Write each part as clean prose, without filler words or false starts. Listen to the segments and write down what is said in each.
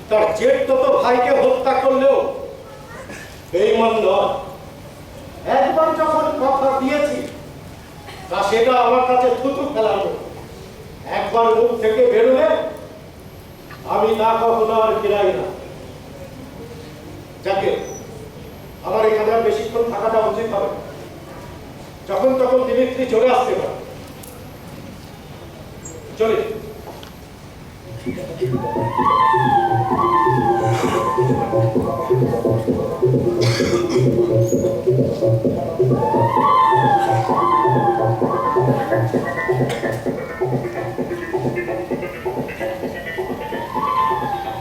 তার জেঠতো ভাইকে হত্যা করলেও বেঈমান নয়। একবার যখন কথা দিয়েছি তা সেটা আমার কাছে থুতু ফেলানো। একবার মুখ থেকে বেরোলে আমি তা কখনো আর ফিরাই না। যাকে আমার এখানে আর বেশিক্ষণ থাকাটা উচিত হবে। যখন তখন দিমিত্রি চলে আসতে পারে। চলে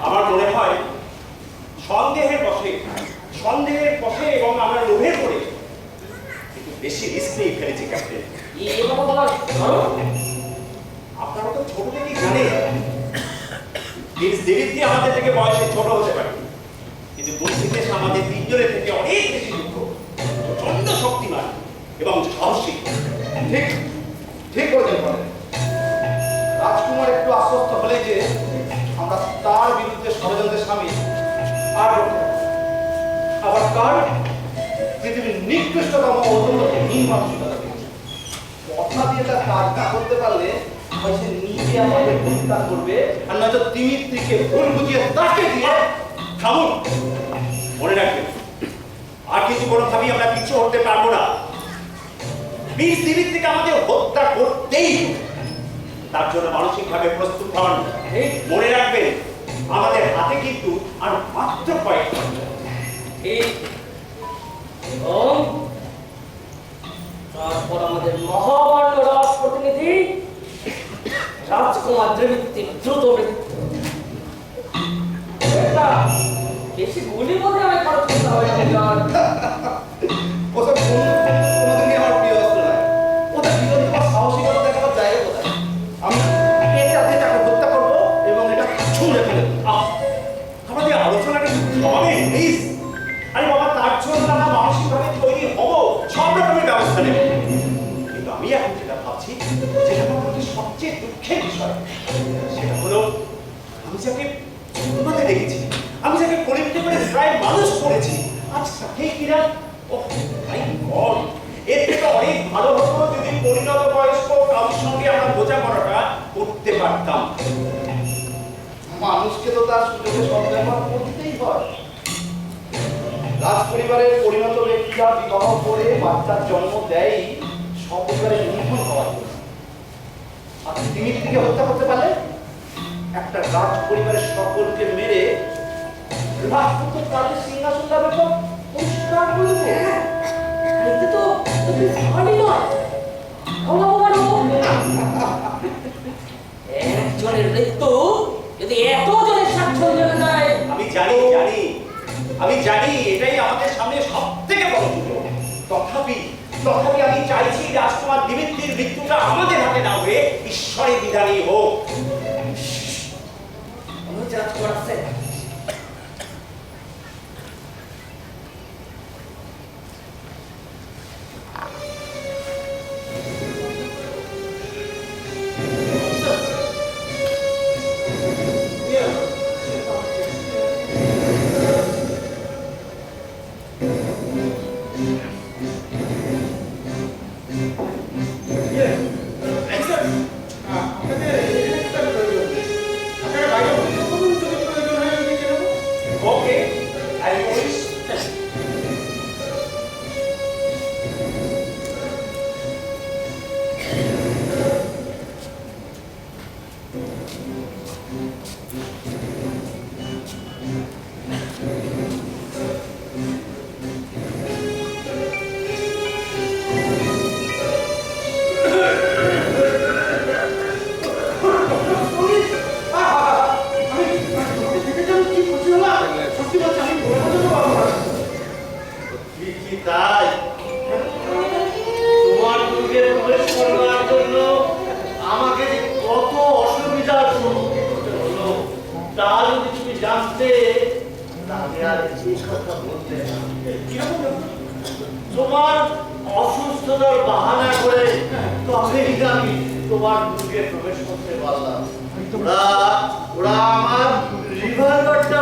আমার মনে হয় সন্দেহের বশে এবং আমরা লোভের পড়ে একটু বেশি রিস্ক নিয়ে ফেলেছি ক্যাপ্টেন। আপনারা তো ছোট থেকেই জানেন দিমিত্রি আমাদের থেকে বয়সে ছোট হতে পারে, কিন্তু বুদ্ধিতে আমাদের তিনজনের থেকে অনেক বেশি যোগ্য, প্রচন্ড শক্তিমান এবং সাহসী। ঠিক ঠিক বলেছেন বলেন। রাজকুমার একটু আশ্বস্ত হলে যে আমরা তার বিরুদ্ধে ষড়যন্ত্রের স্বামী আর আবার তার পৃথিবীর নিকৃষ্টতম অত্যন্ত হীন মানসিকতা দিয়েছে। কথা দিয়ে তার কাজ না করতে পারলে সে নিজে আমাদের হত্যা করবে, আর নয়তো দিমিত্রিকে ভুল বুঝিয়ে তাকে দিয়ে। থামুন, মনে রাখবেন আর কিন্তু কোনোভাবেই আমরা পিছু হতে পারবো না। বীর দিমিত্রিকে আমাদের হত্যা করতেই হবে। তার জন্য মানসিকভাবে প্রস্তুত হন। মনে রাখবেন আমাদের হাতে কিন্তু আর মাত্র কয়েক ঘন্টা। এবং তারপর আমাদের মহামান্য রাজ প্রতিনিধি রাজকুমার দিমিত্রির দ্রুত মৃত্যু। এটা বেশি গুলি বোধে আমি খরচ করতে হবে না। ওসব কোনোদিনই আমার প্রিয় অস্ত্র নয়। ওদের বিরোধী বা সাহসিকতা দেখাবার জায়গা কোথায়? আমি এটাতে তাকে হত্যা করবো এবং এটা ছুঁড়ে ফেলে দেবো। আমাদের আলোচনাটা হবে প্লিজ। আরে বাবা, তার জন্য আমরা মানসিকভাবে তৈরি হব, সব রকমের ব্যবস্থা নেব। কিন্তু আমি এখন যেটা ভাবছি, যেটা আমার কাছে সবচেয়ে দুঃখের বিষয়, সেটা হলো আমি যাকে ছোটবেলাতে দেখেছি, আমি যাকে পরীক্ষা করে প্রায় মানুষ করেছি, আজ তাকে কিনা মাই গড, এর থেকে অনেক ভালো হতো যদি পরিণত বয়স্ক কারোর সঙ্গে আমরা বোঝাপড়াটা করতে পারতাম। মানুষকে তো তার সুযোগে সদ্ব্যবহার করতেই হয়। রাজ পরিবারের পরিণত ব্যক্তিরা বিবাহ করে বাচ্চার জন্ম দেয় সপরিবারে নির্ভুল হওয়ার জন্য। আর দিমিত্রিকে হত্যা করতে পারলে একটা রাজ পরিবারের সকলকে মেরে রাজপুত্র তাদের সিংহাসন লাভের পর পরিষ্কার করে দেবে। এতে তো ভালো নয়। একজনের মৃত্যু যদি এতজনের সাক্ষ্য জেনে যায়। আমি জানি এটাই আমাদের সামনে সব থেকে বড় সুযোগ। তথাপি আমি চাইছি রাজকুমার দিমিত্রির মৃত্যুটা আমাদের হাতে না হয়ে ঈশ্বরের বিধানেই হোক। রাজকুমার আছে। তোমার অসুস্থতার বাহানা করে তবেই আমি তোমার দুর্গে প্রবেশ করতে পারলাম। ওরা আমার রিভলভারটা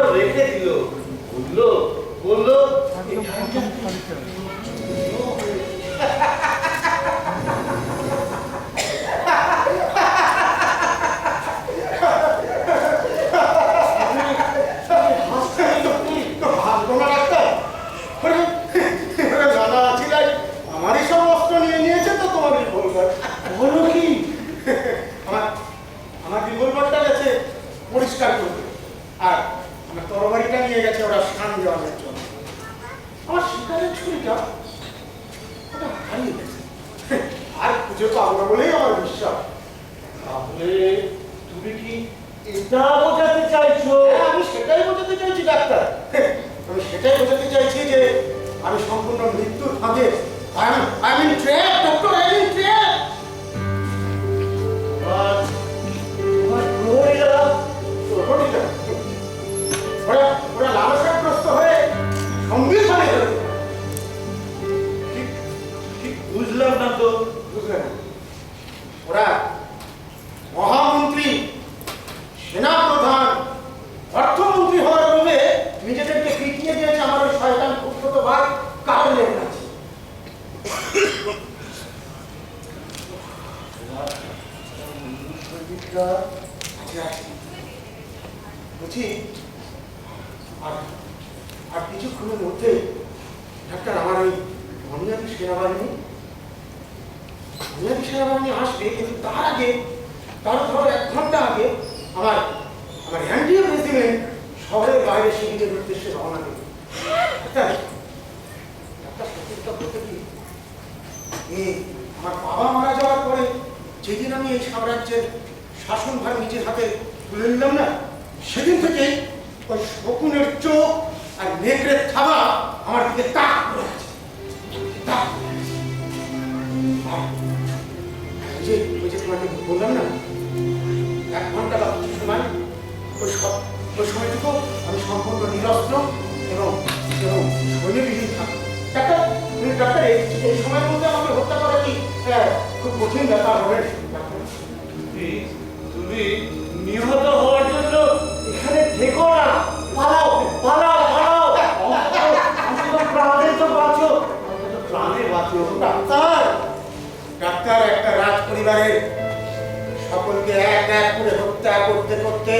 করবে। আর আমার তরবারিটা নিয়ে গেছে ওরা শান দেওয়ানোর জন্য। আমার শিকারের ছুরিটা ওটা হারিয়ে গেছে, আর খুঁজে পাবো না বলেই আমার বিশ্বাস। তাহলে তুমি কি এটা বোঝাতে চাইছো? হ্যাঁ, আমি সেটাই বোঝাতে চাইছি ডাক্তার। আমি সেটাই বোঝাতে চাইছি যে আমি সম্পূর্ণ মৃত্যুর ফাঁদে। I am in trap, doctor, I am in trap. আর তোমার প্রহরীরা প্রহরীরা? ওরা লালসাগ্রস্ত হয়ে সংবিধানে ধরে। ঠিক বুঝলাম না তো। বুঝলেন? ওরা মহামন্ত্রী, সেনাপ্রধান, অর্থমন্ত্রী হওয়ার লোভে নিজেদেরকে পিটিয়ে দিয়েছে আমার ওই শয়তান খুঁড়তো ভাই কাটলের কাছে। বুঝি আর কিছুক্ষণের মধ্যে ডাক্তার আমার ওই বুনিয়াদি সেনাবাহিনী আসবে, কিন্তু তার আগে তার ধরো 1 ঘন্টা আগে আমার হ্যান্ডিও রেজিমেন্ট শহরের বাইরে শিবিরের উদ্দেশ্যে রওনা দেবে। একটা সত্যিটা বলতে কি, আমার বাবা মারা যাওয়ার পরে যেদিন আমি এই সাম্রাজ্যের শাসনভার নিজের হাতে তুলে নিলাম না, সেদিন থেকে ওই শকুনের চোখ আর নেকড়ের থাবা আমার দিকে তাক করে আছে। ওই যে তোমাকে বললাম না, 1 ঘন্টা বা কিছু সময়, ওই সময়টুকু আমি সম্পূর্ণ নিরস্ত্র এবং সৈন্যবিহীন থাকবো। ডাক্তার এই সময়ের মধ্যে আমাকে হত্যা করা কি খুব কঠিন ব্যাপার হবে? তুমি নিহত হওয়ার জন্য এখানে থেকো না, পালাও পালাও পালাও। অন্তত প্রাণে তো বাঁচো, অন্তত প্রাণে বাঁচো। ডাক্তার একটা রাজ পরিবারের সকলকে এক এক করে হত্যা করতে করতে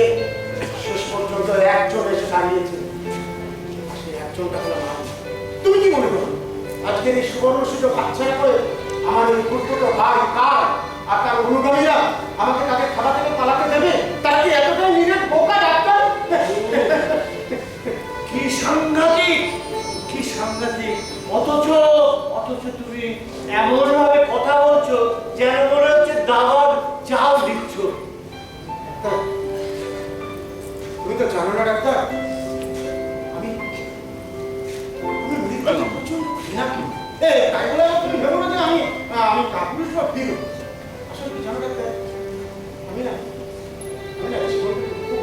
শেষ পর্যন্ত একজন এসে দাঁড়িয়েছে। সেই একজনটা হলো আমি। তুমি কি মনে করো আজকের এই সুবর্ণ সুযোগ হাতছাড়া করে আমার এই খুঁড়তো ভাই কার আর তার অনুগামীরা আমাকে তাদের খাতা থেকে পালাতে দেবে? তার কি এতটাই নিরেট বোকা ডাক্তার? কি সাংঘাতিক, কি সাংঘাতিক। অথচ তুমি এমন ভাবে কথা বলছো যেন মনে হচ্ছে দাবার চাল দিচ্ছ। তুমি তো জানো না ডাক্তার, আমি মৃত্যুকে প্রচন্ড ঘৃণা করি। তাই বলে তুমি ভেবো না যে আমি কাপুরুষ বা ভীরু। আসলে কি জানো ডাক্তার, আমি না জীবনকে খুব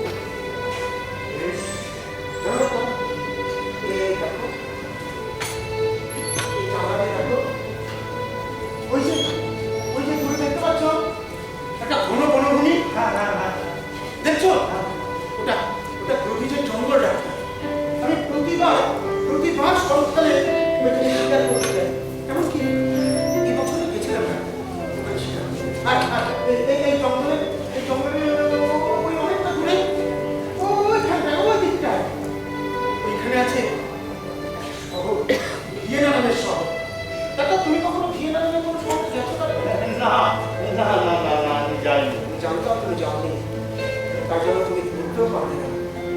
জানো ডাক্তার, দেখো এই চালাতে দেখো, ওই যে তুমি দেখতে পাচ্ছ একটা ঘন বনভূমি? দেখছো ওটা প্রকৃতির জঙ্গল ডাক্তার। আমি প্রতিবার শরৎকালে ওইখানে শিকার করতে যাই। এমনকি এবছরে গেছিলাম ওখানে শিকার করতে। আর এই জঙ্গলে ওই অনেকটা দূরে ওইখানটায় ওই দিকটায় ওইখানে আছে শহর, ভিয়েনা নামের শহর। ডাক্তার তুমি কখনো ভিয়েনা নামের কোনো শহরে গেছো? না না না না না, আমি যাইনি। জানতাম তুমি যাওনি, তার জন্য তুমি ঘুরতেও পারবে না।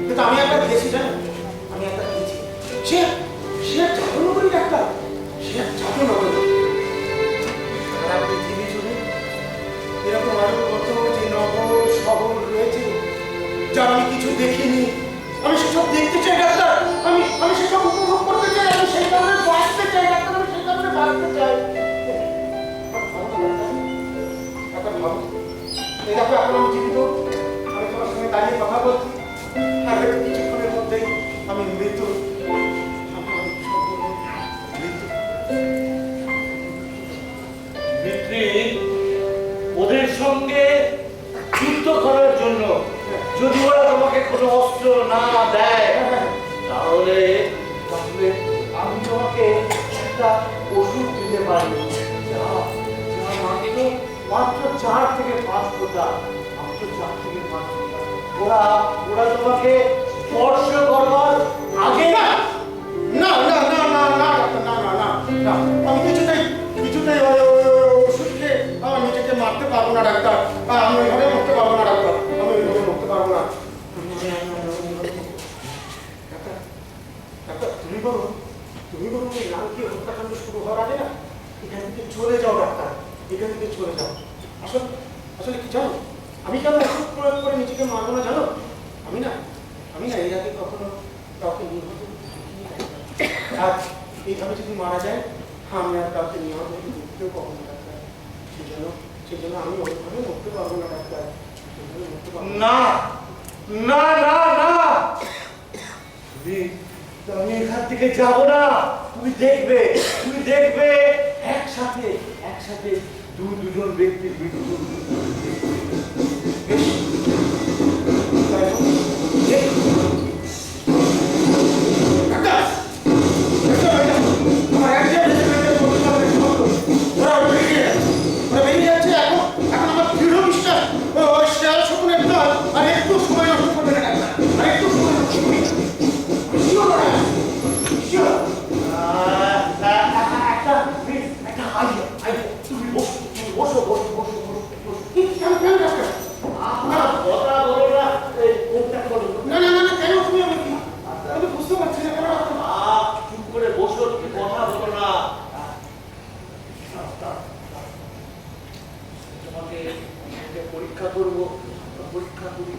কিন্তু আমি একবার গেছি, জানো, আমি একবার গেছি। সে জাদুনগরী ডাক্তার, সে জাদুনগরী। সারা পৃথিবী জুড়ে এরকম আরো কত যে নগর শহর রয়েছে যা আমি কিছু দেখিনি। আমি সেসব দেখতে চাই ডাক্তার, আমি সেসব উপভোগ করতে চাই, আমি সেই কারণে বাঁচতে চাই ডাক্তার, আমি সেই কারণে বাঁচতে চাই। ডাক্তার ভাবো, এই দেখো এখন আমি জীবিত, আমি তোমার সঙ্গে দাঁড়িয়ে কথা বলছি, আর কিছুক্ষণের মধ্যেই আমি মৃত্যু। ওদের সঙ্গে যুদ্ধ করার জন্য যদি ওরা তোমাকে কোনো অস্ত্র না দেয়, তাহলে আমি তোমাকে একটা ওষুধ দিতে পারি, মাত্র 4 থেকে 5 ফোঁটা, মাত্র 4 থেকে 5 ফোঁটা। ওরা তোমাকে স্পর্শ করবার আগে না না না না না না না না না না, আমি কিছুতেই ওষুধ খেয়ে আমার নিজেকে মারতে পারবো না ডাক্তার। আমি ওইভাবে মরতে পারবো না ডাক্তার, আমি ওইভাবে মরতে পারবো না। শুরু হওয়ার আগে না এখান থেকে চলে যাও ডাক্তার, এখান থেকে চলে যাও। আসলে আসলে কি জানো, আমি কেন ওষুধ প্রয়োগ করে নিজেকে মারবো না জানো? আমি না এর আগে কখনো কাউকে নিহত করিনি। আর এইভাবে যদি মারা যায় আমি আর কাউকে নিহত হয়ে মরতেও পারবো না ডাক্তার। সেজন্য আমি ওইভাবে মরতে পারবো না ডাক্তার, সেজন্য মরতে পারবো না। না না না না, আমি এখান থেকে যাব না। তুমি দেখবে একসাথে দুজন ব্যক্তির মৃত্যু। তাই হোক। ডাক্তার, আমার অ্যাক্সিডেন্ট বলতে হবে, ওরা বেরিয়ে যাচ্ছে। এখন আমার দৃঢ় বিশ্বাস ওই শেয়াল শকুনের দল আর একটু সময় নষ্ট করবে না ডাক্তার, আর একটু সময় নষ্ট করবে না। শিওর না শিওর। একটা আইডিয়া, তুমি বসো। কেন ডাক্তার? আমার কথা বলো না, কোনটা বলো না কেন তুমি আমি তো বুঝতে পারছি না কেন ডাক্তার? চুপ করে বসো, তুমি কথা বলো না। তোমাকে পরীক্ষা করবো, পরীক্ষা করি।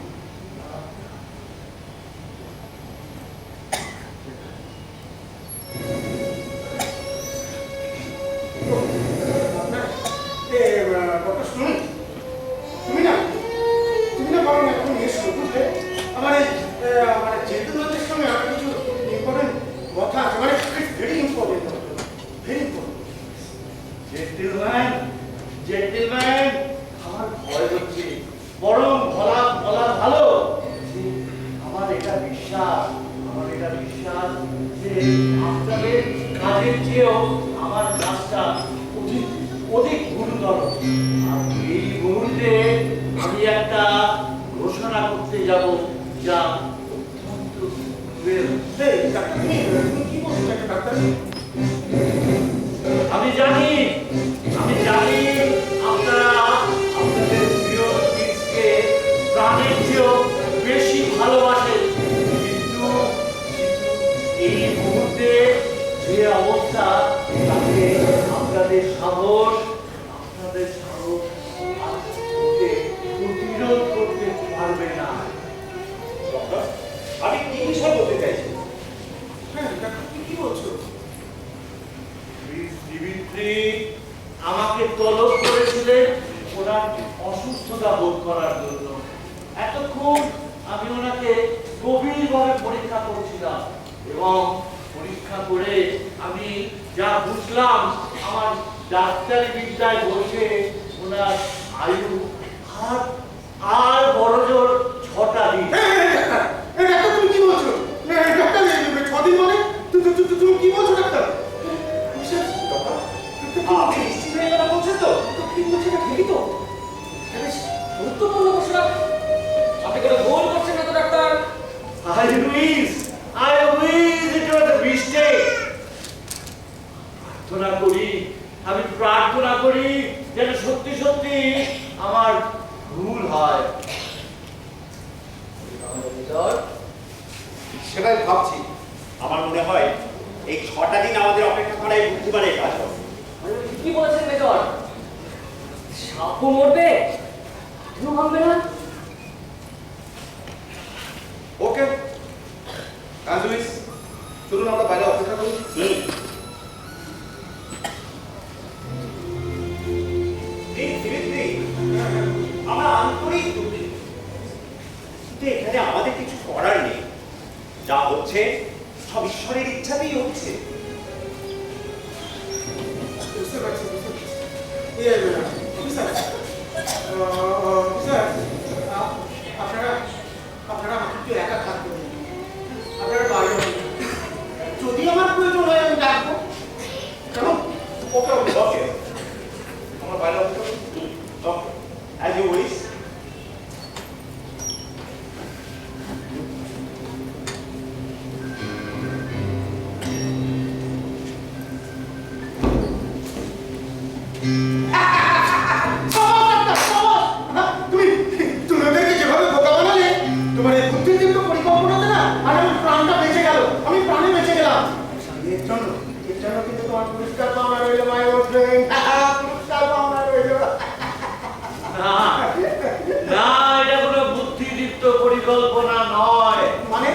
ডক্টর শুনুন, তুমি না বরং এখন এসো, বুঝলে? আমার এই মানে চেতনাদের সঙ্গে আমার কিছু ইম্পর্টেন্ট কথা আছে, মানে ভেরি ইম্পর্টেন্ট, জেন্টলম্যান, আমার ভয় হচ্ছে, বরং বলা ভালো। আমার এটা বিশ্বাস যে আপনাদের কাজের চেয়েও আমার কাজটা অধিক গুরুতর। আর এই মুহূর্তে আমি একটা ঘোষণা করতে যাব, যা অত্যন্ত তুমি কি বলছো ডাক্তার? আমি জানি আপনারা আপনাদের প্রিয় কিডসকে প্রাণের চেয়েও বেশি ভালোবাসেন, কিন্তু এই মুহূর্তে যে অবস্থা, তাতে আপনাদের সাহস প্রতিরোধ করতে পারবে না। ডক্টর, আমি কি বিষয় বলতে চাইছি? হ্যাঁ ডাক্তার, তুমি কি বলছো? দিবিত্রী আমাকে তলব করেছিলেন ওনার অসুস্থতা বোধ করার জন্য। এতক্ষণ আমি ওনাকে গভীরভাবে পরীক্ষা করছিলাম, এবং পরীক্ষা করে আমি যা বুঝলাম, আমার ডাক্তারি বিদ্যায় বসে ওনার আয়ু আর বড়জোর 6টা দিন। ডাক্তার তুমি কি বলছো? ডাক্তার 6 দিন মানে তুমি কি বলছো ডাক্তার? আপনি নিশ্চিত হয়ে কথা বলছেন তো? কি বলছো না, ঠিকই তো। গুরুত্বপূর্ণ ঘোষণা, আপনি কোনো ভুল করছেন না তো doctor? I wish it was a mistake. আমি প্রার্থনা করি যেন সত্যি আমার ভুল হয়। সেটাই ভাবছি। আমার মনে হয় এই 6টা দিন আমাদের অপেক্ষা করাই বুদ্ধিমানের কাজ হবে। কি বলেছেন মেজর? সাপও মরবে, কেন ভাববে না? ওকে, চলুন আমরা বাইরে অপেক্ষা করি। আমরা আন্তরিক দুঃখিত, কিন্তু এখানে আমাদের কিছু করার নেই। যা হচ্ছে সব ঈশ্বরের ইচ্ছাতেই হচ্ছে। বুঝতে পারছি। আপনারা একটু একা থাকবেন, আপনারা বাইরে যদি আমার প্রয়োজন হয় আমি ডাকবো, কেমন? ওকে আমরা বাইরে অপেক্ষা করি। As you wish. তুমি ওদেরকে যেভাবে বোকা বানালে, তোমার এই বুদ্ধিদীপ্ত পরিকল্পনাতে না, আর আমার প্রাণটা বেঁচে গেল, আমি প্রাণে বেঁচে গেলাম। এর জন্য সেখানেও কিন্তু তোমার পুরস্কার পাওনা রইল মাই ওল্ড ফ্রেন্ড, পুরস্কার পাওনা রইল। না না, এটা কোনো বুদ্ধিদীপ্ত পরিকল্পনা নয়। মানে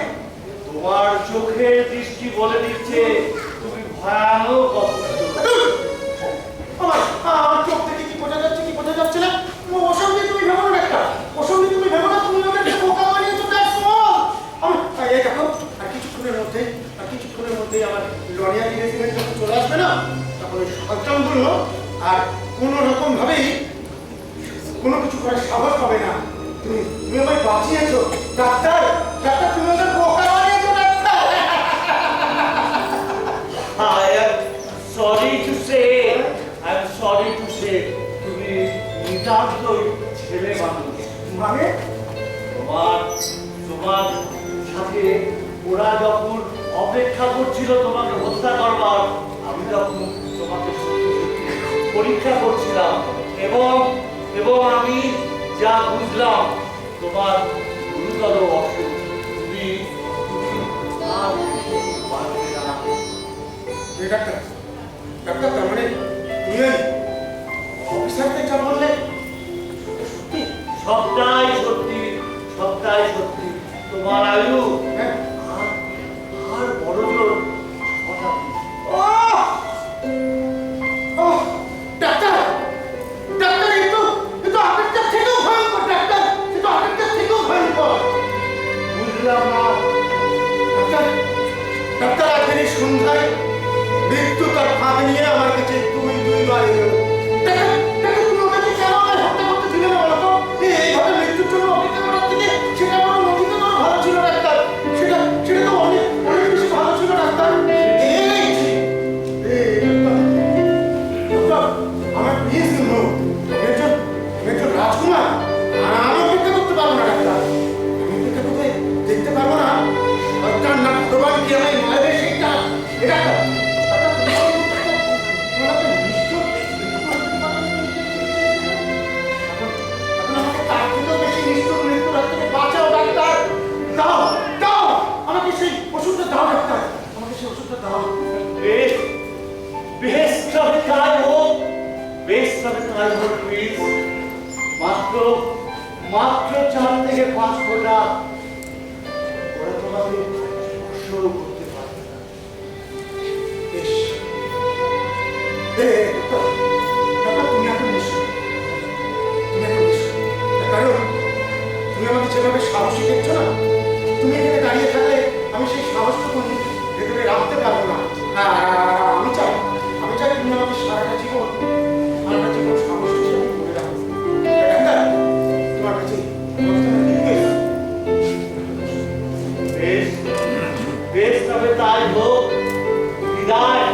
তোমার চোখের দৃষ্টি বলে দিচ্ছে তুমি ভয়ানক অসুস্থ। আমার চোখ থেকে কি বোঝা যাচ্ছে কি বোঝা যাচ্ছে না? ওসব নিয়ে তুমি ভেবো না একটা, ওসব নিয়ে তুমি ভেবো না, তুমি ওদেরকে বোকা বানিয়েছো, দ্যাটস অল। এই দেখো, আর কিছুক্ষণের মধ্যেই আমার লরিয়ালি রেসিডেন্ট যখন চলে আসবে না, তখন ওই শয়তানগুলো আর কোনো রকম ভাবেই কোনো কিছু করার সাহস পাবে না। তুমি আমায় বাঁচিয়েছো ডাক্তার, ডাক্তার, তুমি ওদের বোকা বানিয়েছো doctor. I am sorry to say, তুমি নিতান্তই ছেলে মানুষ। মানে তোমার সাথে ওরা যখন অপেক্ষা করছিল তোমাকে হত্যা করবার, আমি যখন তোমাকে পরীক্ষা করছিলাম এবং আমি যা বুঝলাম তোমার গুরুতর অসুখ, তুমি আর পারবে না। ডাক্তার, ডাক্তার, তার মানে তুমি অফিসারকে যা বললে সত্যি? সবটাই সত্যি। তোমার আয়ু হ্যাঁ। আর বড় জোর ডাক্তার, ডাক্তার, কিন্তু আগেরটার থেকেও ভয়ঙ্কর ডাক্তার, কিন্তু আগেরটার থেকেও ভয়ঙ্কর। বুঝলাম না। ডাক্তার, ডাক্তার, আজকের এই সন্ধ্যায় মৃত্যু তার ফাঁদ নিয়ে আমার কাছে দুইবার এলো। ডাক্তার, ডাক্তার, তুমি ওকে কেন আমায় হত্যা করতে দিলে না বলো তো? এইভাবে মৃত্যুর জন্য অপেক্ষা করার থেকে সেটা আমার নদীতে তো ভালো ছিল ডাক্তার, সেটা তো অনেক অনেক বেশি ভালো ছিল ডাক্তার। ডাক্তার, আমার প্লিজ নো, একজন রাজকুমার, আমি অপেক্ষা করতে পারবো না ডাক্তার, আমি অপেক্ষা করতে দেখতে পারবো না। ডাক্তার, না ভগবান কি আমায় মারবে সেটা? এটা প্লিজ। মাত্র 4 থেকে 5 ফোঁটা, ওরা তোমাকে স্পর্শও করতে পারবে না। তুমি এখন নিশ্চয়, কারণ তুমি আমাকে যেভাবে সাহসী দেখছো না, তুমি এখানে দাঁড়িয়ে থাকলে আমি সেই সাহসটুকু ভেতরে রাখতে পারবো না। আমি চাই তুমি আমাকে সারাটা জীবন সাহস হিসেবে মনে রাখো। ডাক্তার, তোমার কাছে বেশ, তবে তাই হোক। বিদায়,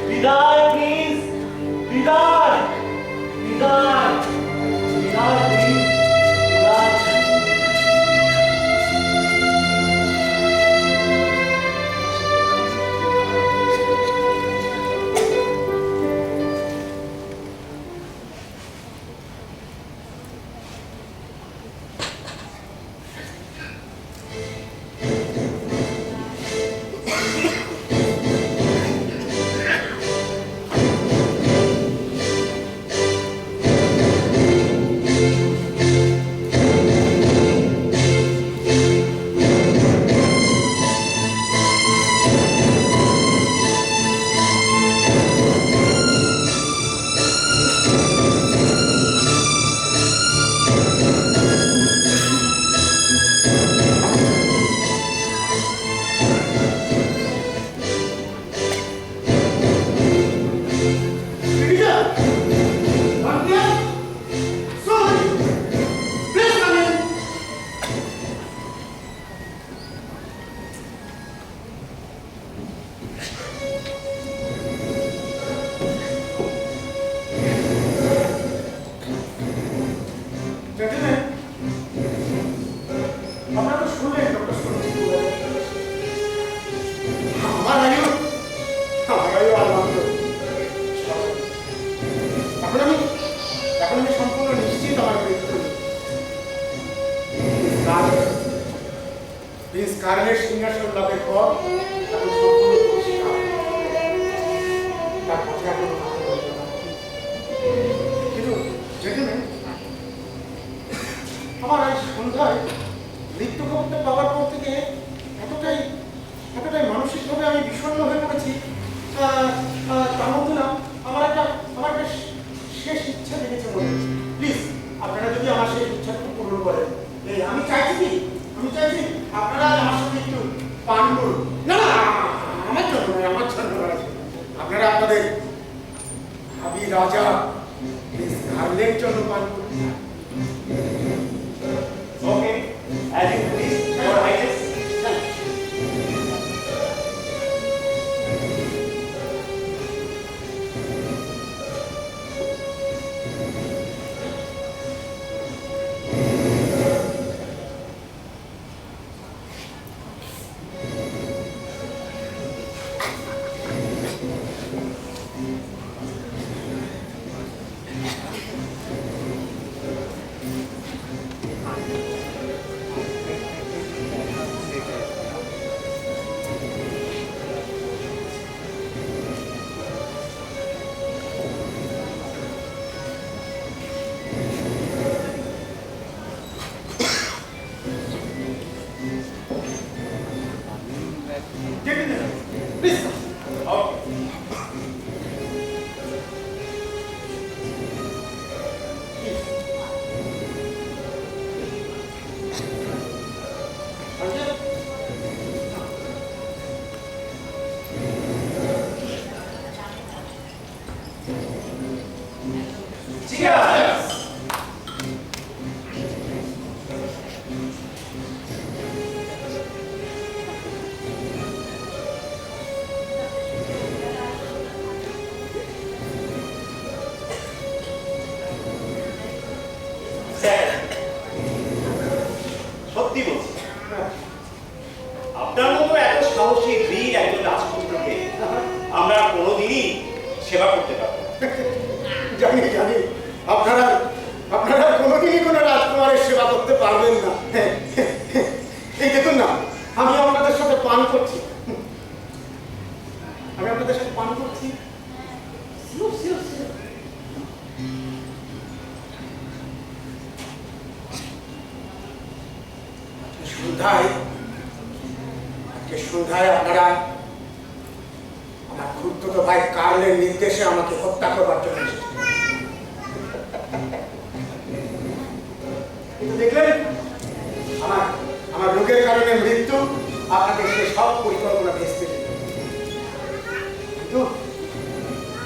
প্লিজ, বিদায়, প্লিজ, বিদায়। প্রিন্স কার্লের সিংহাসন লাভের পর এখন সম্পূর্ণ পরিষ্কার। বোধহয় মৃত্যু খবরটা পাওয়ার পর থেকে এতটাই এতটাই মানসিকভাবে আমি বিষণ্ণ হয়ে পড়েছি। তার মধ্যে না আমার একটা শেষ ইচ্ছা জেগেছে মনে হচ্ছে। প্লিজ আপনারা যদি আমার শেষ ইচ্ছাটা পূরণ করেন। এই আমি চাইছি আপনারা আজ আমার সাথে একটু পান করুন। না না, আমার জন্য নয়, আমার জন্য নয়। আপনারা আপনাদের ভাবি রাজা মিস গার্লের জন্য পান করুন। ওকে, as you please, your highness. Please. Okay. Cheers! Sir, সত্যি বলছি, আপনার মতো এত সাহসী বীর একজন রাজপুত্রকে আমরা কোনোদিনই সেবা করতে পারবো না। জানি আপনারা কোনোদিনই কোনো রাজকুমারের সেবা করতে পারবেন না। এই দেখুন না, আমি আপনাদের সাথে পান করছি। সন্ধ্যায় আপনারা আমার খুড়তুতো ভাই কার্লের নির্দেশে আমাকে হত্যা করবার জন্য এসেছেন। কিন্তু দেখলেন আমার রোগের কারণে মৃত্যু আপনাদের সে সব পরিকল্পনা ভেস্তে দিল।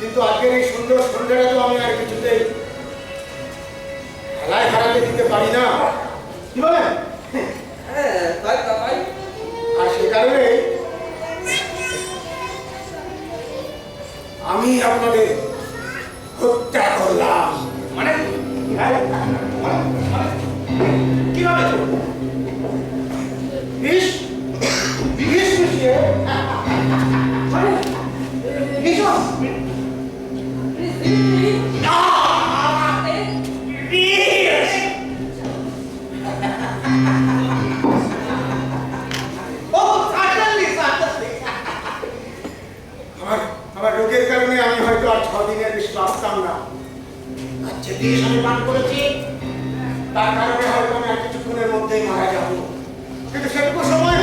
কিন্তু আজকের এই সুন্দর সন্ধ্যাটা তো আমি আর কিছুতেই খেলায় হারাতে দিতে পারি না, কি বলেন? আর সে কারণে আমি আপনাদের হত্যা করলাম। মানে কিভাবে? বিষ মিশিয়ে আমার রোগের কারণে আমি হয়তো আর 6 দিনের বেশি বাঁচতাম না। আচ্ছা, বিষ আমি পান করেছি, তার কারণে হয়তো আমি আর কিছুক্ষণের মধ্যেই মারা যাবো। কিন্তু সেটুকু সময়